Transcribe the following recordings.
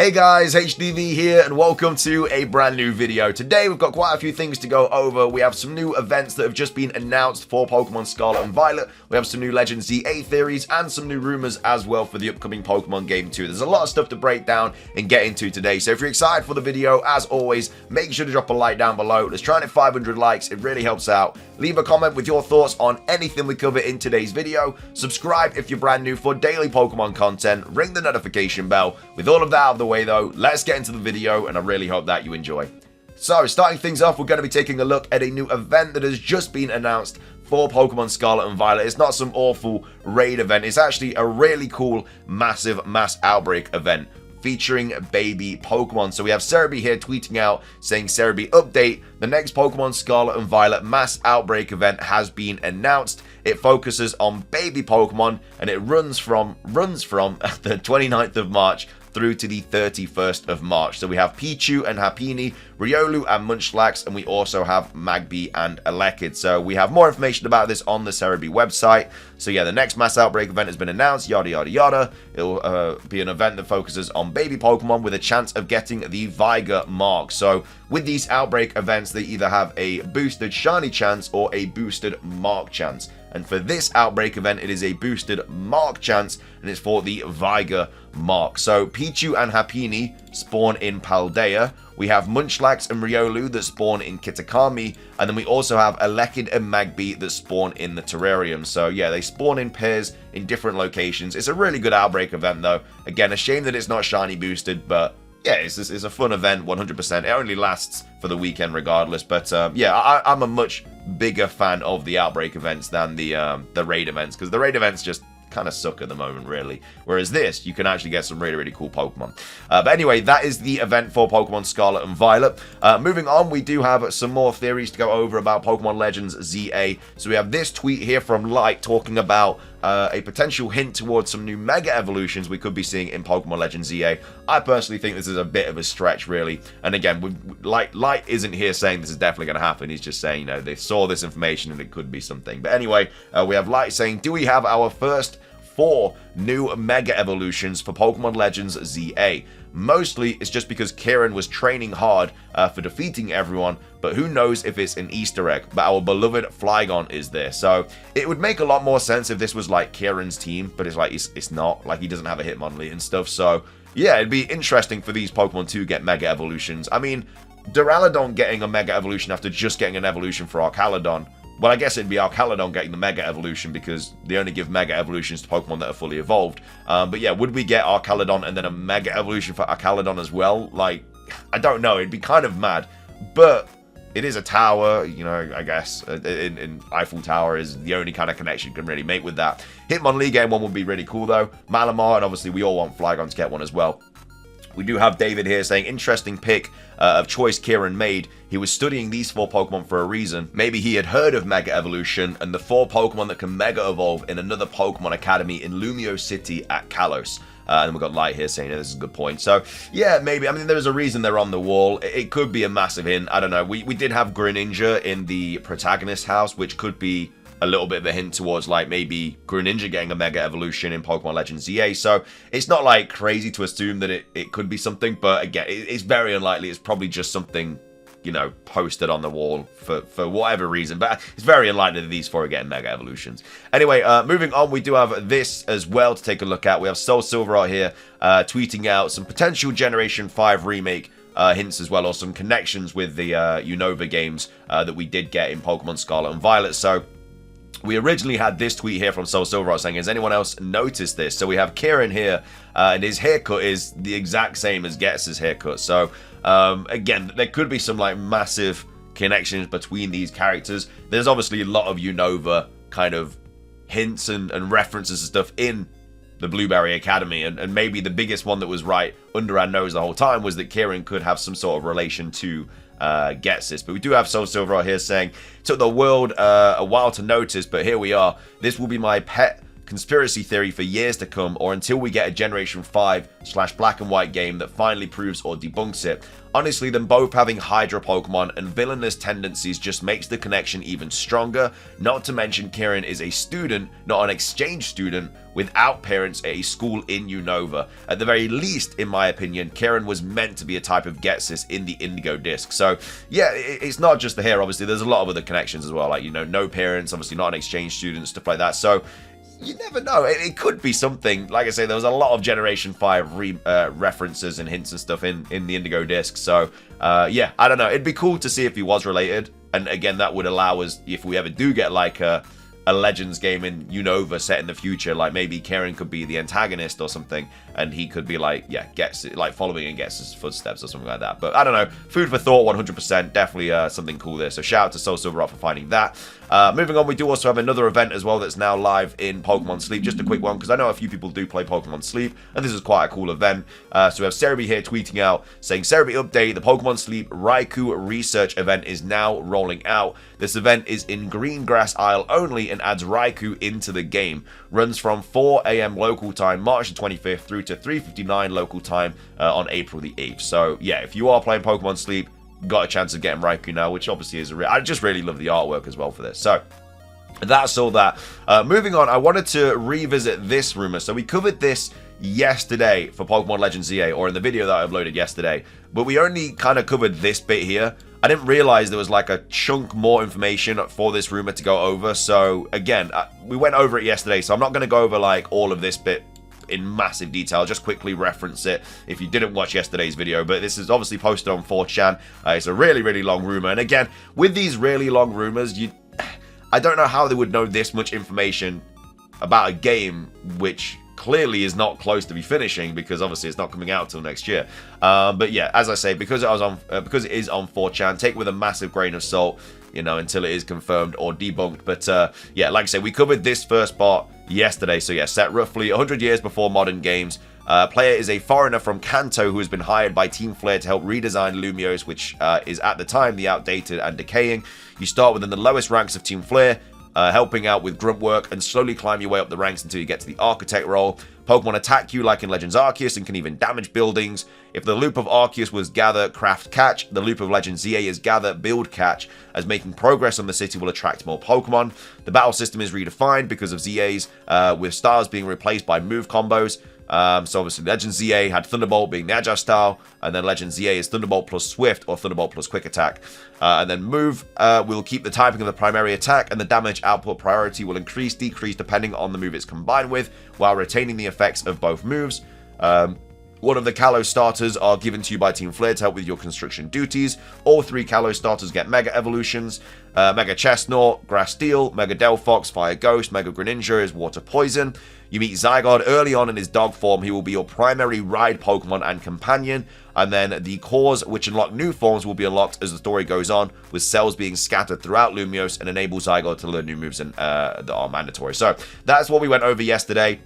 Hey guys, HDvee here and welcome to a brand new video. Today we've got quite a few things to go over. We have some new events that have just been announced for Pokemon Scarlet and Violet. We have some new Legends ZA theories and some new rumors as well for the upcoming Pokemon game too. There's a lot of stuff to break down and get into today. So if you're excited for the video, as always, make sure to drop a like down below. Let's try and hit 500 likes. It really helps out. Leave a comment with your thoughts on anything we cover in today's video. Subscribe if you're brand new for daily Pokemon content. Ring the notification bell. With all of that out of the way though, let's get into the video and I really hope that you enjoy. So starting things off, we're going to be taking a look at a new event that has just been announced for Pokemon Scarlet and Violet. It's not some awful raid event. It's actually a really cool massive mass outbreak event featuring baby Pokemon. So we have Cerebi here tweeting out saying, Cerebi update, the next Pokemon Scarlet and Violet mass outbreak event has been announced. It focuses on baby Pokemon and it runs from the 29th of March through to the 31st of March. So we have Pichu and Happiny, Riolu and Munchlax, and we also have Magby and Elekid. So we have more information about this on the Cerebi website. So yeah, the next mass outbreak event has been announced, yada yada yada. It'll be an event that focuses on baby Pokemon with a chance of getting the Viger mark. So with these outbreak events, they either have a boosted shiny chance or a boosted mark chance. And for this outbreak event, it is a boosted mark chance, and it's for the Viger mark. So Pichu and Happiny spawn in Paldea. We have Munchlax and Riolu that spawn in Kitakami, and then we also have Elekid and Magby that spawn in the terrarium. So yeah, they spawn in pairs in different locations. It's a really good outbreak event though. Again, a shame that it's not shiny boosted, but yeah, it's a fun event, 100%. It only lasts for the weekend regardless. But yeah, I'm a much bigger fan of the outbreak events than the raid events, because the raid events just kind of suck at the moment, really. Whereas this, you can actually get some really, really cool Pokemon. But anyway, that is the event for Pokemon Scarlet and Violet. Moving on, we do have some more theories to go over about Pokemon Legends ZA. So we have this tweet here from Light talking about a potential hint towards some new Mega Evolutions we could be seeing in Pokemon Legends ZA. I personally think this is a bit of a stretch, really. And again, Light isn't here saying this is definitely going to happen. He's just saying, you know, they saw this information and it could be something. But anyway, we have Light saying, do we have our first 4 new Mega Evolutions for Pokemon Legends ZA? Mostly, it's just because Kieran was training hard for defeating everyone, but who knows if it's an Easter egg. But our beloved Flygon is there. So it would make a lot more sense if this was like Kieran's team, but it's like, it's not. Like, he doesn't have a Hitmonlee and stuff. So yeah, it'd be interesting for these Pokemon to get Mega Evolutions. I mean, Duraludon getting a Mega Evolution after just getting an evolution for Archaludon. Well, I guess it'd be Archaludon getting the Mega Evolution because they only give Mega Evolutions to Pokemon that are fully evolved. But yeah, would we get Archaludon and then a Mega Evolution for Archaludon as well? Like, I don't know. It'd be kind of mad. But it is a tower, you know, I guess. In Eiffel Tower is the only kind of connection you can really make with that. Hitmonlee getting one would be really cool, though. Malamar, and obviously we all want Flygon to get one as well. We do have David here saying, interesting pick of choice Kieran made. He was studying these 4 Pokemon for a reason. Maybe he had heard of Mega Evolution and the 4 Pokemon that can Mega Evolve in another Pokemon Academy in Lumiose City at Kalos. And we've got Light here saying, this is a good point. So, yeah, maybe. I mean, there's a reason they're on the wall. It could be a massive hint. I don't know. We did have Greninja in the protagonist house, which could be a little bit of a hint towards like maybe Greninja getting a Mega Evolution in Pokemon Legends ZA. So it's not like crazy to assume that it could be something, but again, it's very unlikely. It's probably just something, you know, posted on the wall for whatever reason, but it's very unlikely that these 4 are getting Mega Evolutions. Anyway, moving on, we do have this as well to take a look at. We have Soul Silver out here tweeting out some potential Generation 5 remake hints as well, or some connections with the Unova games that we did get in Pokemon Scarlet and Violet. So we originally had this tweet here from Soul Silver saying, has anyone else noticed this? So we have Kieran here, and his haircut is the exact same as Gets's haircut. So, again, there could be some, like, massive connections between these characters. There's obviously a lot of Unova kind of hints and references and stuff in the Blueberry Academy, and maybe the biggest one that was right under our nose the whole time was that Kieran could have some sort of relation to gets this. But we do have Soul Silver out here saying, took the world a while to notice, but here we are. This will be my pet conspiracy theory for years to come, or until we get a Generation 5/black and white game that finally proves or debunks it. Honestly, them both having Hydra Pokemon and villainous tendencies just makes the connection even stronger, not to mention Kieran is a student, not an exchange student, without parents at a school in Unova. At the very least, in my opinion, Kieran was meant to be a type of Getsis in the Indigo Disc. So, yeah, it's not just the hair, obviously, there's a lot of other connections as well, like, you know, no parents, obviously not an exchange student, stuff like that. So, you never know. It could be something. Like I say, there was a lot of Generation 5 references and hints and stuff in the Indigo Disc. So, yeah, I don't know. It'd be cool to see if he was related. And again, that would allow us, if we ever do get like a Legends game in Unova set in the future, like maybe Kieran could be the antagonist or something, and he could be like, yeah, like following and gets his footsteps or something like that. But I don't know, food for thought, 100%, definitely something cool there. So shout out to Soul Silverrock for finding that. Moving on, we do also have another event as well that's now live in Pokemon Sleep. Just a quick one, because I know a few people do play Pokemon Sleep, and this is quite a cool event. So we have HDvee here tweeting out, saying, HDvee update, the Pokemon Sleep Raikou research event is now rolling out. This event is in Greengrass Isle only and adds Raikou into the game. Runs from 4 AM local time, March the 25th, through to 3:59 local time on April the 8th. So, yeah, if you are playing Pokemon Sleep, got a chance of getting Raikou now, which obviously is I just really love the artwork as well for this. So, that's all that. Moving on, I wanted to revisit this rumor. So, we covered this yesterday for Pokemon Legends ZA, or in the video that I uploaded yesterday, but we only kind of covered this bit here. I didn't realize there was like a chunk more information for this rumor to go over. So again, we went over it yesterday, so I'm not going to go over like all of this bit in massive detail. Just quickly reference it if you didn't watch yesterday's video. But this is obviously posted on 4chan. It's a really, really long rumor. And again, with these really long rumors, I don't know how they would know this much information about a game which clearly is not close to be finishing, because obviously it's not coming out till next year. But yeah, as I say, because it is on 4chan, take it with a massive grain of salt, you know, until it is confirmed or debunked. But yeah, like I say, we covered this first part yesterday. So yeah, set roughly 100 years before modern games. Player is a foreigner from Kanto who has been hired by Team Flare to help redesign Lumiose, which is at the time the outdated and decaying. You start within the lowest ranks of Team Flare, helping out with grunt work, and slowly climb your way up the ranks until you get to the Architect role. Pokemon attack you like in Legends Arceus and can even damage buildings. If the loop of Arceus was gather, craft, catch, the loop of Legends ZA is gather, build, catch, as making progress on the city will attract more Pokemon. The battle system is redefined because of ZAs, with stars being replaced by move combos. So obviously Legends ZA had Thunderbolt being the Agile style, and then Legends ZA is Thunderbolt plus Swift or Thunderbolt plus Quick Attack. And then Move will keep the typing of the primary attack, and the damage output priority will increase, decrease depending on the move it's combined with, while retaining the effects of both moves. One of the Kalos starters are given to you by Team Flare to help with your construction duties. All 3 Kalos starters get Mega Evolutions. Mega Chestnut, Grass Steel, Mega Delphox, Fire Ghost, Mega Greninja is Water Poison. You meet Zygarde early on in his dog form. He will be your primary ride Pokemon and companion. And then the cores, which unlock new forms, will be unlocked as the story goes on, with cells being scattered throughout Lumiose and enable Zygarde to learn new moves that are mandatory. So that's what we went over yesterday.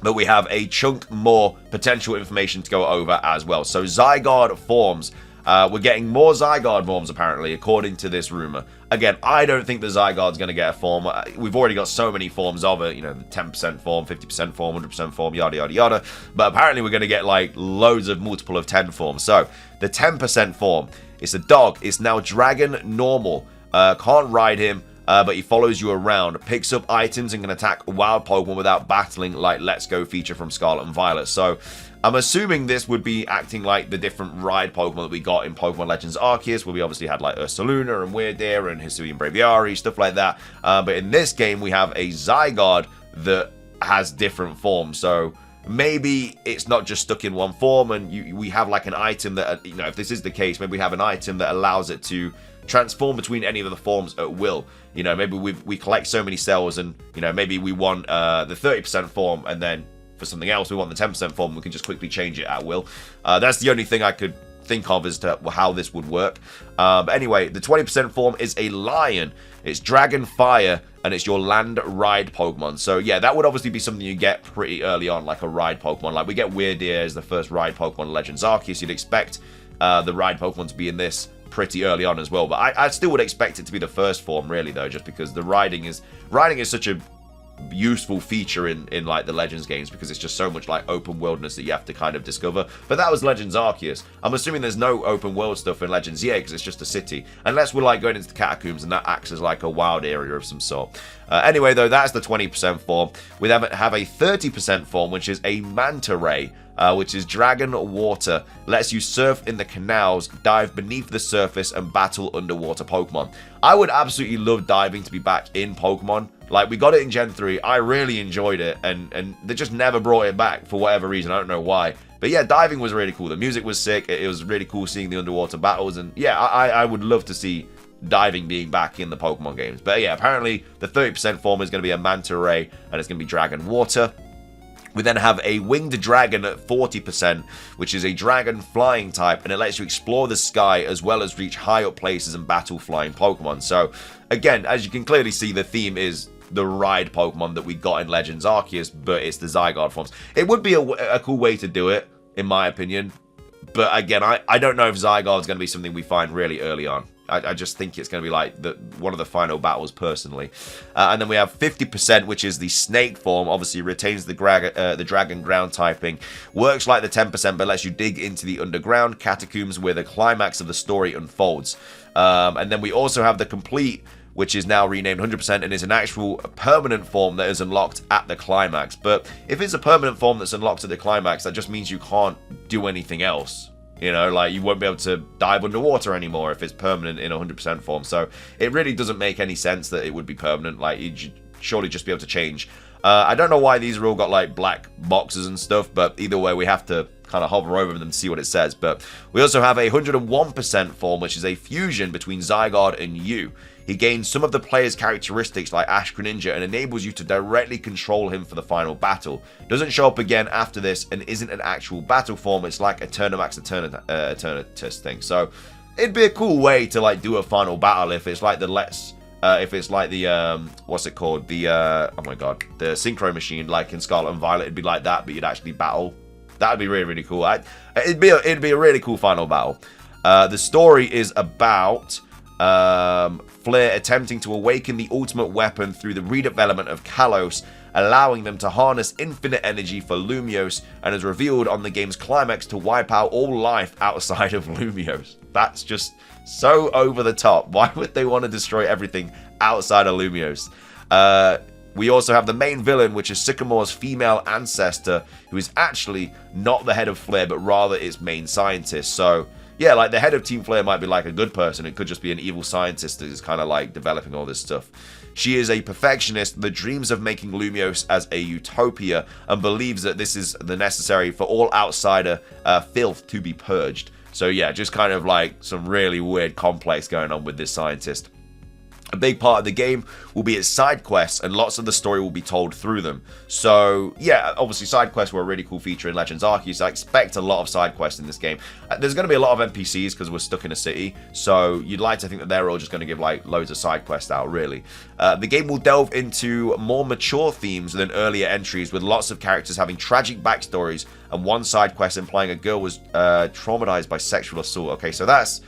But we have a chunk more potential information to go over as well. So Zygarde forms. We're getting more Zygarde forms, apparently, according to this rumor. Again, I don't think the Zygarde's going to get a form. We've already got so many forms of it. You know, the 10% form, 50% form, 100% form, yada, yada, yada. But apparently we're going to get, like, loads of multiple of 10 forms. So, the 10% form, it's a dog. It's now Dragon Normal. Can't ride him. But he follows you around, picks up items, and can attack wild Pokemon without battling, like Let's Go feature from Scarlet and Violet. So, I'm assuming this would be acting like the different ride Pokemon that we got in Pokemon Legends Arceus, where we obviously had like Ursaluna and Weirdeer and Hisuian Braviary, stuff like that. But in this game, we have a Zygarde that has different forms. So, maybe it's not just stuck in one form, and we have like an item that, you know, if this is the case, maybe we have an item that allows it to transform between any of the forms at will. You know, maybe we collect so many cells, and, you know, maybe we want the 30% form, and then for something else we want the 10% form. We can just quickly change it at will. That's the only thing I could think of as to how this would work. But anyway, the 20% form is a lion. It's Dragon Fire, and it's your land ride Pokemon. So yeah, that would obviously be something you get pretty early on, like a ride Pokemon. Like we get Weirdeer as the first ride Pokemon in Legends Arceus. You'd expect the ride Pokemon to be in this pretty early on as well. But I still would expect it to be the first form, really, though, just because the riding is such a useful feature in like the Legends games, because it's just so much like open wilderness that you have to kind of discover. But that was Legends Arceus. I'm assuming there's no open world stuff in Legends EA because it's just a city, unless we're like going into the catacombs and that acts as like a wild area of some sort. Anyway, though, that's the 20% form. We then have a 30% form, which is a Manta Ray, which is Dragon Water. Lets you surf in the canals, dive beneath the surface, and battle underwater Pokemon. I would absolutely love diving to be back in Pokemon. Like, we got it in Gen 3. I really enjoyed it, and they just never brought it back for whatever reason. I don't know why. But yeah, diving was really cool. The music was sick. It was really cool seeing the underwater battles. And yeah, I would love to see diving being back in the Pokemon games. But yeah, apparently the 30% form is going to be a Manta Ray, and it's going to be Dragon Water. We then have a Winged Dragon at 40%, which is a dragon flying type, and it lets you explore the sky as well as reach high up places and battle flying Pokemon. So again, as you can clearly see, the theme is the ride Pokemon that we got in Legends Arceus, but it's the Zygarde forms. It would be a cool way to do it, in my opinion. But again, I don't know if Zygarde's going to be something we find really early on. I just think it's going to be like one of the final battles, personally. And then we have 50%, which is the Snake form. Obviously, retains the Dragon ground typing. Works like the 10%, but lets you dig into the underground catacombs where the climax of the story unfolds. And then we also have the Complete, which is now renamed 100% and is an actual permanent form that is unlocked at the climax. But if it's a permanent form that's unlocked at the climax, that just means you can't do anything else. You know, like, you won't be able to dive underwater anymore if it's permanent in 100% form. So it really doesn't make any sense that it would be permanent. Like, you'd surely just be able to change. I don't know why these are all got like black boxes and stuff, but either way, we have to kind of hover over them to see what it says. But we also have a 101% form, which is a fusion between Zygarde and you. He gains some of the player's characteristics like Ash Greninja and enables you to directly control him for the final battle. Doesn't show up again after this and isn't an actual battle form. It's like a Eternamax Eternatus thing. So it'd be a cool way to like do a final battle if it's like the what's it called? The oh my god, the Synchro Machine, like in Scarlet and Violet. It'd be like that, but you'd actually battle. That'd be really, really cool. It'd be a really cool final battle. The story is about Flair attempting to awaken the ultimate weapon through the redevelopment of Kalos, allowing them to harness infinite energy for Lumiose, and is revealed on the game's climax to wipe out all life outside of Lumiose. That's just so over the top. Why would they want to destroy everything outside of Lumiose? We also have the main villain, which is Sycamore's female ancestor, who is actually not the head of Flair, but rather its main scientist. So yeah, like the head of Team Flare might be like a good person. It could just be an evil scientist that is kind of like developing all this stuff. She is a perfectionist that dreams of making Lumiose as a utopia and believes that this is the necessary for all outsider filth to be purged. So yeah, just kind of like some really weird complex going on with this scientist. A big part of the game will be its side quests, and lots of the story will be told through them. So yeah, obviously side quests were a really cool feature in Legends Arceus. I expect a lot of side quests in this game. There's going to be a lot of NPCs because we're stuck in a city, so you'd like to think that they're all just going to give like loads of side quests out, really. The game will delve into more mature themes than earlier entries, with lots of characters having tragic backstories, and one side quest implying a girl was traumatized by sexual assault. Okay, so that's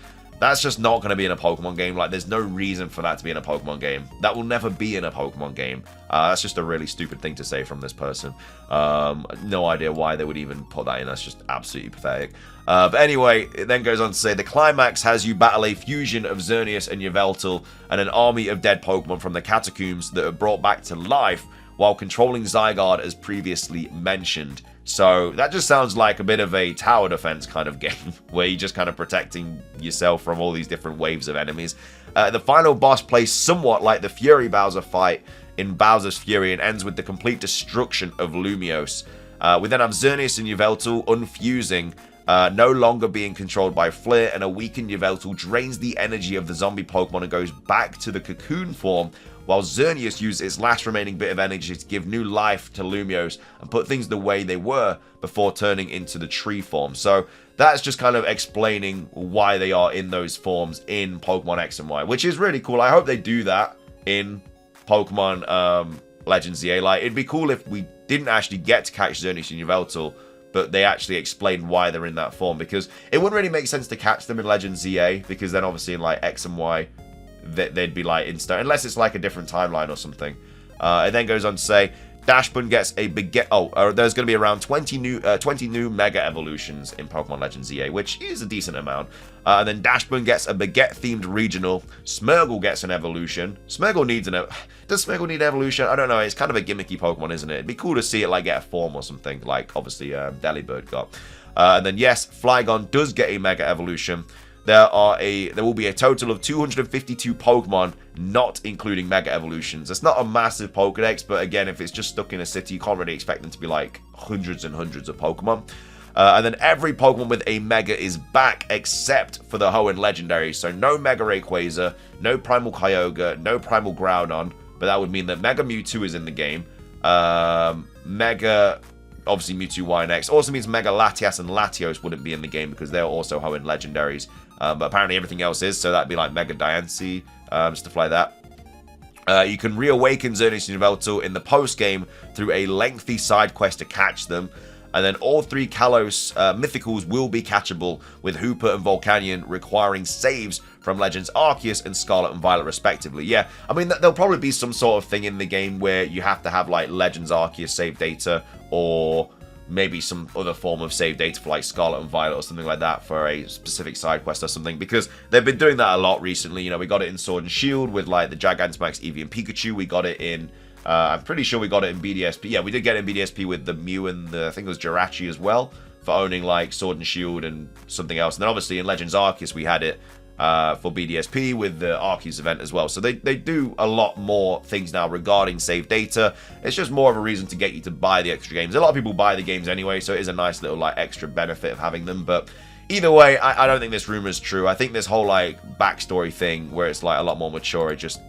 just not going to be in a Pokemon game. Like, there's no reason for that to be in a Pokemon game. That will never be in a Pokemon game. That's just a really stupid thing to say from this person. No idea why they would even put that in. That's just absolutely pathetic. But anyway, it then goes on to say, the climax has you battle a fusion of Xerneas and Yveltal and an army of dead Pokemon from the catacombs that are brought back to life while controlling Zygarde as previously mentioned. So that just sounds like a bit of a tower defense kind of game, where you're just kind of protecting yourself from all these different waves of enemies. The final boss plays somewhat like the Fury Bowser fight in Bowser's Fury and ends with the complete destruction of Lumiose. We then have Xerneas and Yveltal unfusing, no longer being controlled by Flair, and a weakened Yveltal drains the energy of the zombie Pokemon and goes back to the cocoon form, while Xerneas uses its last remaining bit of energy to give new life to Lumiose and put things the way they were before turning into the tree form. So that's just kind of explaining why they are in those forms in Pokemon X and Y, which is really cool. I hope they do that in Pokemon Legends EA. Like, it'd be cool if we didn't actually get to catch Xerneas and Yveltal, but they actually explain why they're in that form, because it wouldn't really make sense to catch them in Legends EA, because then obviously in like X and Y, they'd be like instant, unless it's like a different timeline or something. It then goes on to say, Dashbun gets a beget. There's going to be around 20 new Mega Evolutions in Pokemon Legends EA, which is a decent amount. And then Dashbun gets a Beget-themed regional. Smurgle gets an evolution. Smurgle needs does Smurgle need an evolution? I don't know. It's kind of a gimmicky Pokemon, isn't it? It'd be cool to see it like get a form or something, like obviously Delibird got. And then yes, Flygon does get a Mega Evolution. There will be a total of 252 Pokemon, not including Mega Evolutions. It's not a massive Pokedex, but again, if it's just stuck in a city, you can't really expect them to be like hundreds and hundreds of Pokemon. And then every Pokemon with a Mega is back, except for the Hoenn Legendary. So no Mega Rayquaza, no Primal Kyogre, no Primal Groudon, but that would mean that Mega Mewtwo is in the game. Mega... Obviously, Mewtwo Y and X. Also means Mega Latias and Latios wouldn't be in the game because they're also Hoenn Legendaries. But apparently everything else is, so that'd be like Mega Diancie, stuff like that. You can reawaken Xerneas and Yveltal in the post-game through a lengthy side quest to catch them. And then all 3 Kalos Mythicals will be catchable, with Hooper and Volcanion requiring saves from Legends Arceus and Scarlet and Violet respectively. Yeah, I mean, there'll probably be some sort of thing in the game where you have to have like Legends Arceus save data, or maybe some other form of save data for like Scarlet and Violet or something like that for a specific side quest or something, because they've been doing that a lot recently. You know, we got it in Sword and Shield with like the Gigantamax, Eevee, and Pikachu. We got it in... I'm pretty sure we got it in BDSP. Yeah, we did get it in BDSP with the Mew and the, I think it was Jirachi as well, for owning like Sword and Shield and something else. And then obviously in Legends Arceus we had it for BDSP with the Arceus event as well. So they do a lot more things now regarding save data. It's just more of a reason to get you to buy the extra games. A lot of people buy the games anyway, so it is a nice little like extra benefit of having them. But either way, I don't think this rumor is true. I think this whole like backstory thing where it's like a lot more mature is just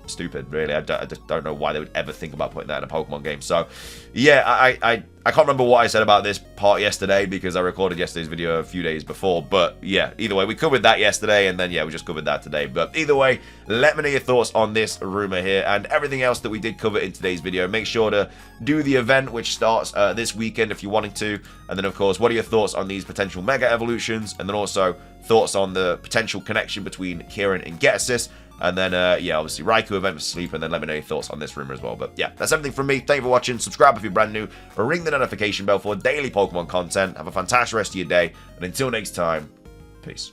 stupid, really. I just don't know why they would ever think about putting that in a Pokemon game. So yeah, I can't remember what I said about this part yesterday because I recorded yesterday's video a few days before. But yeah, either way, we covered that yesterday, and then yeah, we just covered that today. But either way, let me know your thoughts on this rumor here and everything else that we did cover in today's video. Make sure to do the event, which starts this weekend if you're wanting to. And then of course, what are your thoughts on these potential Mega Evolutions? And then also thoughts on the potential connection between Kieran and Getasis. And then, yeah, obviously Raikou event for Sleep, and then let me know your thoughts on this rumor as well. But yeah, that's everything from me. Thank you for watching. Subscribe if you're brand new, or ring the notification bell for daily Pokemon content. Have a fantastic rest of your day, and until next time, peace.